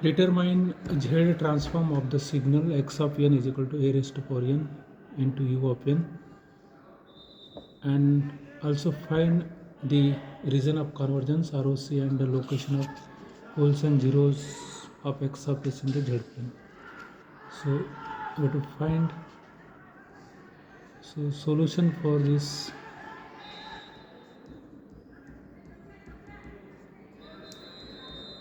Determine Z transform of the signal x of n is equal to a raised to power n into u of n, and also find the region of convergence ROC and the location of poles and zeros of x of s in the Z plane. So we have to find solution for this.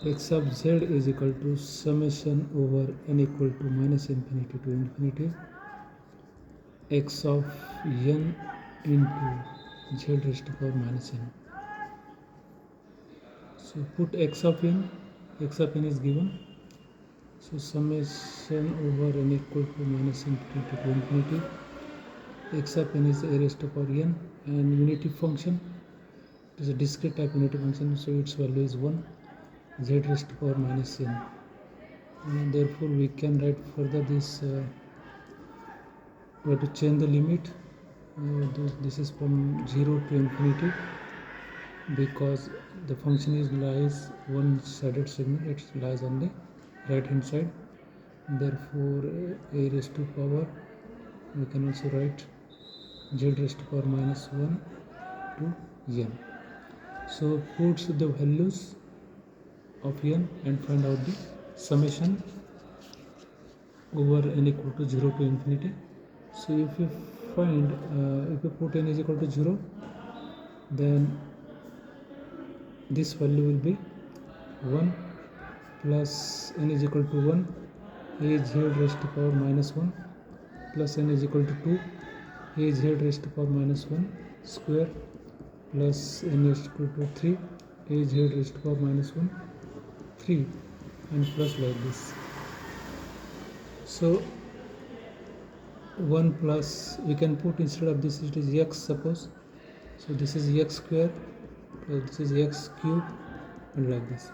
X of z is equal to summation over n equal to minus infinity to infinity x of n into z raised to power minus n. So put x of n is given. So summation over n equal to minus infinity to infinity x of n is a raised to power n, and unity function, it is a discrete type unity function, so its value is 1, z raised to power minus n. And therefore we can write further this, we have to change the limit. This is from 0 to infinity, because the function is lies one-sided signal, it lies on the right hand side. Therefore a raised to power, we can also write z raised to power minus 1 to n. So put the values of n and find out the summation over n equal to 0 to infinity. So if you find, if you put n is equal to 0, then this value will be 1 plus n is equal to 1 a z raised to power minus 1 plus n is equal to 2 a z raised to power minus 1 square plus n is equal to 3 a z raised to power minus 1 3, and plus like this. So 1 plus, we can put instead of this, it is x, suppose. So this is x square plus this is x cube, and like this.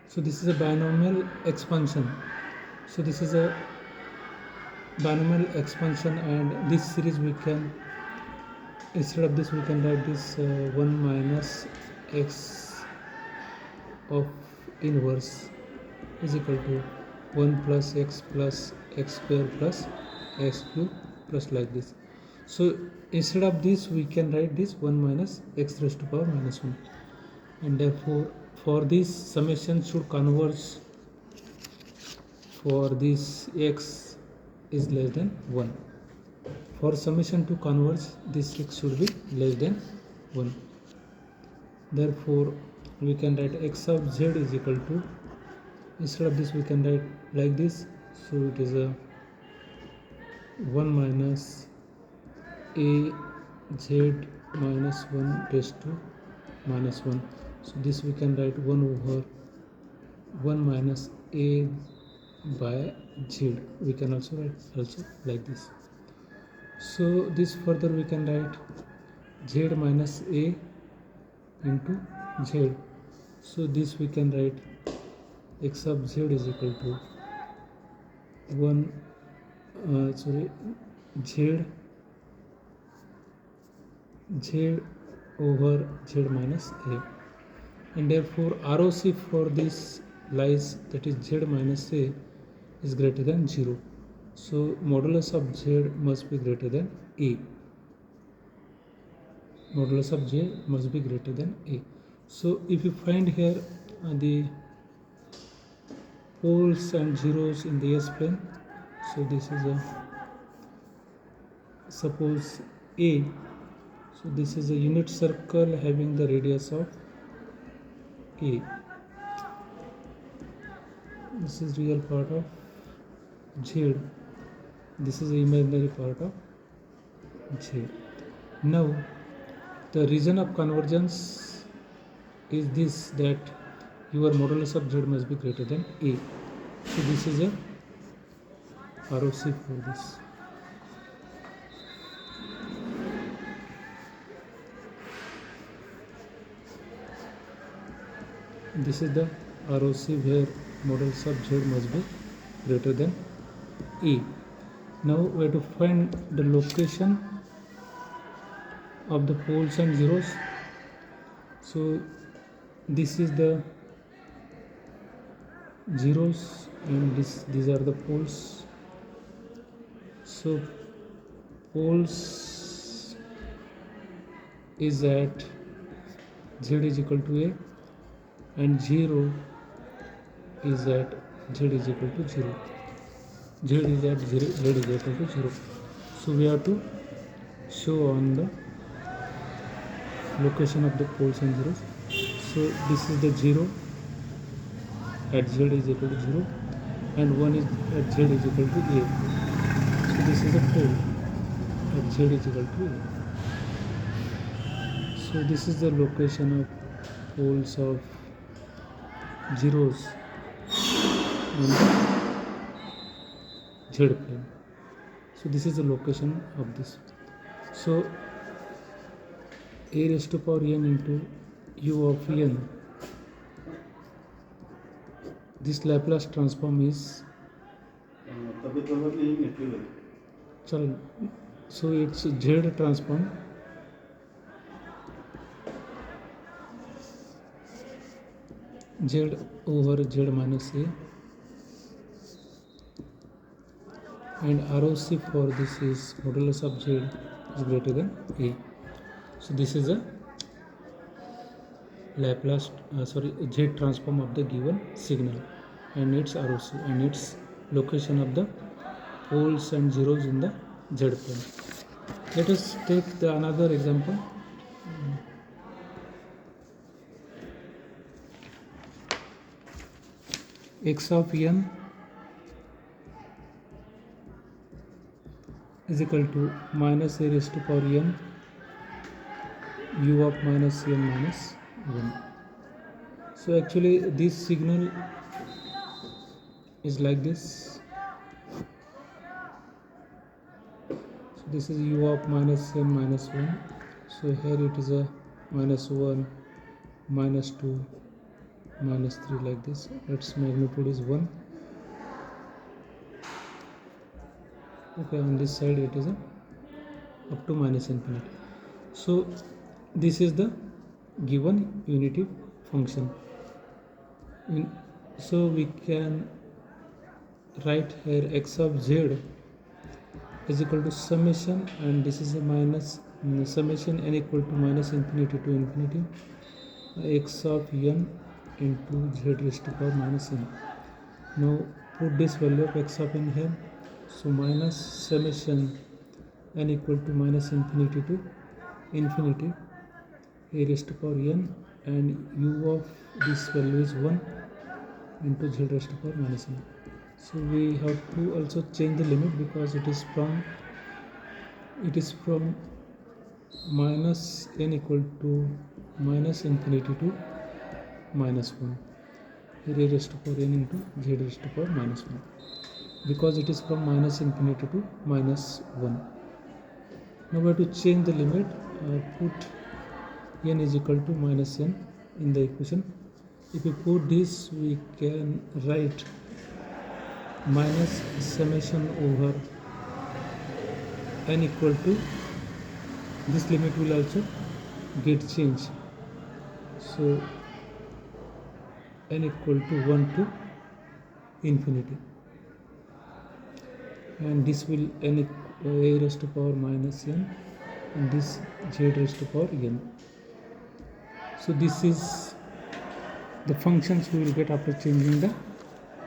So this is a binomial expansion. So this is a binomial expansion, and this series we can, instead of this we can write this 1 minus x of inverse is equal to 1 plus x square plus x cube plus like this. So instead of this we can write this 1 minus x raised to power minus 1, and therefore for this summation should converge for this x is less than 1. For summation to converge, this x should be less than 1. Therefore we can write x of z is equal to, instead of this we can write like this. So it is a 1 minus a z minus 1 raised to minus 1. So this we can write 1 over 1 minus a by z. We can also write also like this. So this further we can write z minus a into z. So this we can write x of z is equal to 1 z over z minus a, and therefore ROC for this lies, that is z minus a, is greater than 0. So modulus of z must be greater than a. Modulus of j must be greater than a. So if you find here the poles and zeros in the S plane, so this is a, suppose a, so this is a unit circle having the radius of a. This is real part of z, this is the imaginary part of z. Now the region of convergence is this, that your modulus of z must be greater than a. So this is a ROC for this. This is the ROC where modulus of z must be greater than a. Now we have to find the location of the poles and zeros. So this is the zeros, and these are the poles. So poles is at z is equal to a, and 0 is at z is equal to 0. Z is at 0, z is equal to 0. So we have to show on the location of the poles and zeros. So this is the 0 at z is equal to 0, and 1 is at z is equal to a. So this is a pole at z is equal to a. So this is the location of poles of zeros on the z plane. So this is the location of this. So a raised to power n into u of n, this Laplace transform is so it's z transform z over z minus a, and ROC for this is modulus of z is greater than a. So this is a Laplace z transform of the given signal, and its ROC and its location of the poles and zeros in the z plane. Let us take the another example. X of n is equal to minus a raised to power n u of minus n minus 1. So actually this signal is like this. So this is u of minus n minus 1. So here it is a minus 1, minus 2, minus 3 like this. Its magnitude is 1. Okay, on this side it is a up to minus infinity. So this is the given unity function. So we can write here x of z is equal to summation, and this is a minus summation n equal to minus infinity to infinity x of n into z raised to power minus n. Now put this value of x of n here. So minus summation n equal to minus infinity to infinity a raised to power n, and u of this value is 1 into z raised to power minus n. So we have to also change the limit, because it is from minus n equal to minus infinity to minus 1 a raised to power n into z raised to power minus 1, because it is from minus infinity to minus 1. Now we have to change the limit. Put n is equal to minus n in the equation. If we put this, we can write minus summation over n equal to, this limit will also get changed. So n equal to 1 to infinity, and this will n a raised to power minus n, and this z raised to power n. So this is the functions we will get after changing the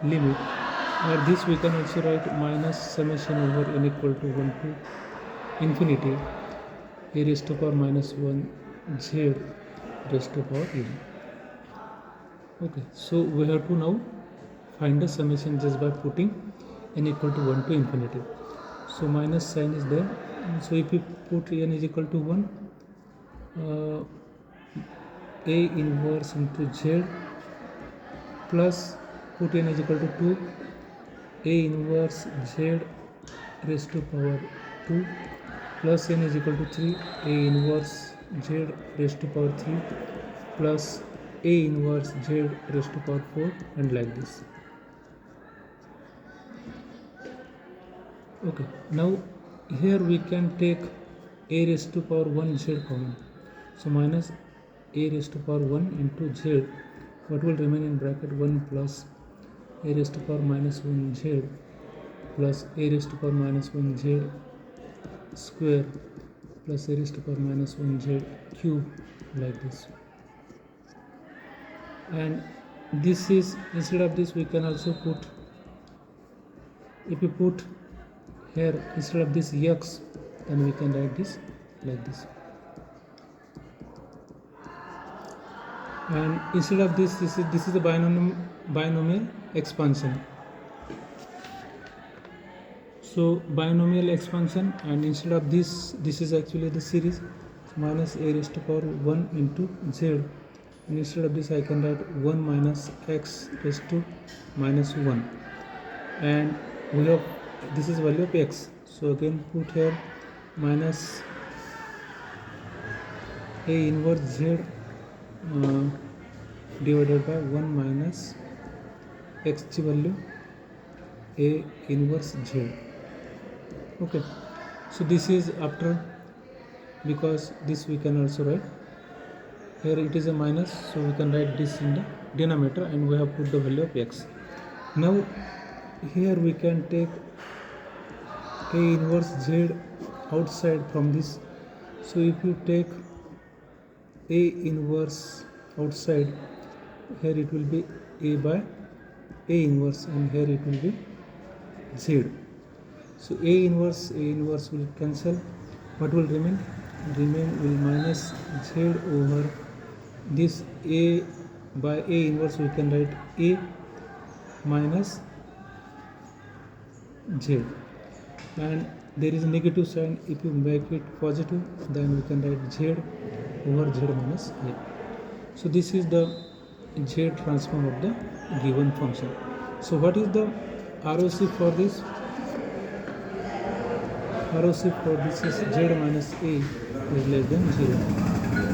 limit. Or this we can also write minus summation over n equal to 1 to infinity a raised to power minus 1 z raised to power n. Okay, so we have to now find the summation just by putting n equal to 1 to infinity. So minus sign is there. So if we put n is equal to 1, a inverse into z plus put n is equal to 2, a inverse z raised to power 2 plus n is equal to 3, a inverse z raised to power 3 plus a inverse z raised to power 4, and like this. Okay, now here we can take a raised to power 1 z common. So minus a raised to power 1 into z, what will remain in bracket 1 plus a raised to power minus 1 z plus a raised to power minus 1 z square plus a raised to power minus 1 z cube, like this. And this is, instead of this we can also put, if you put here instead of this x, then we can write this like this. And instead of this is the binomial expansion. So binomial expansion, and instead of this is actually the series, minus a raised to power 1 into z, and instead of this I can write 1 minus x raised to minus 1, and we have, this is value of x, so again put here minus a inverse z divided by 1 minus x value a inverse z. Okay, so this is after, because this we can also write here, it is a minus, so we can write this in the denominator, and we have put the value of x. Now here we can take a inverse z outside from this. So if you take a inverse outside, here it will be a by a inverse, and here it will be z. So a inverse will cancel. What will remain? Will minus z over this a by a inverse, we can write a minus z, and there is a negative sign. If you make it positive, then we can write z over z minus a. So this is the z transform of the given function. So what is the ROC for this? ROC for this is z minus a is less than 0.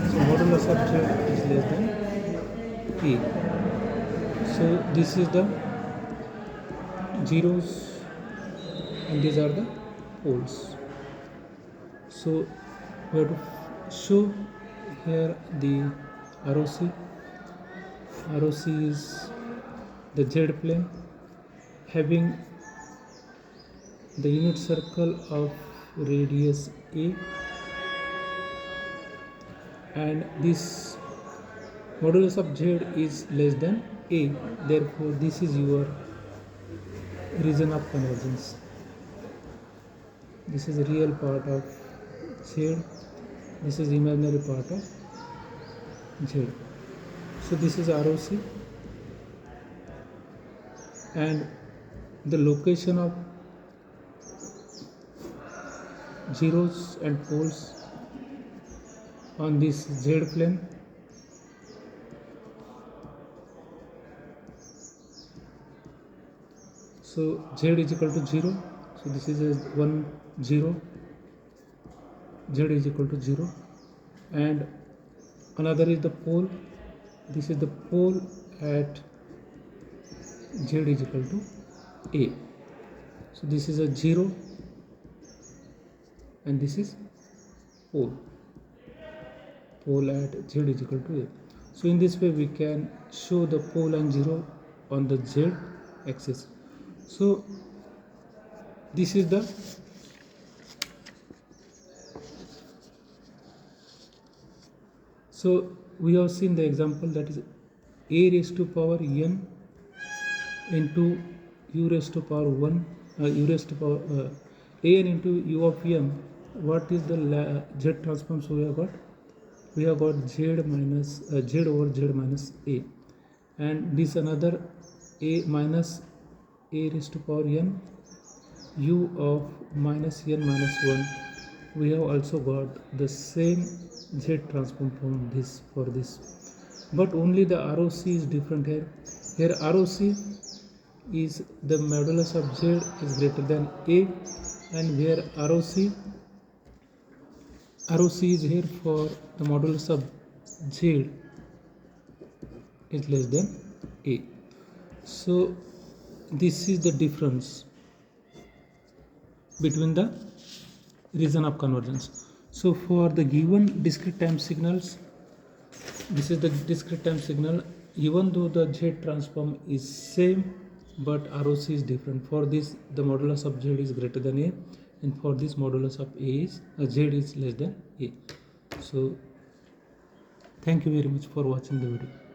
So modulus of z is less than a. So this is the zeros, and these are the poles. So we have to show here the ROC. ROC is the z plane having the unit circle of radius a, and this modulus of z is less than a, therefore this is your region of convergence. This is a real part of z, this is imaginary part of z. So this is ROC, and the location of zeros and poles on this z plane. So z is equal to 0, so this is a 1 0, z is equal to 0, and another is the pole. This is the pole at z is equal to a. So this is a 0, and this is pole at z is equal to a. So in this way we can show the pole and 0 on the z axis. So this is the so we have seen the example, that is a raised to power n into u raised to power 1 u raised to power an into u of m. What is the z transform? So we have got z minus z over z minus a, and this another a minus a raised to power n u of minus n minus 1. We have also got the same z transform from this for this, but only the ROC is different here. Here ROC is the modulus of z is greater than a, and where ROC is here for the modulus of z is less than a. So this is the difference between the region of convergence. So for the given discrete time signals, this is the discrete time signal, even though the z transform is same, but ROC is different. For this, the modulus of Z is greater than A, and for this modulus of Z is less than A. So thank you very much for watching the video.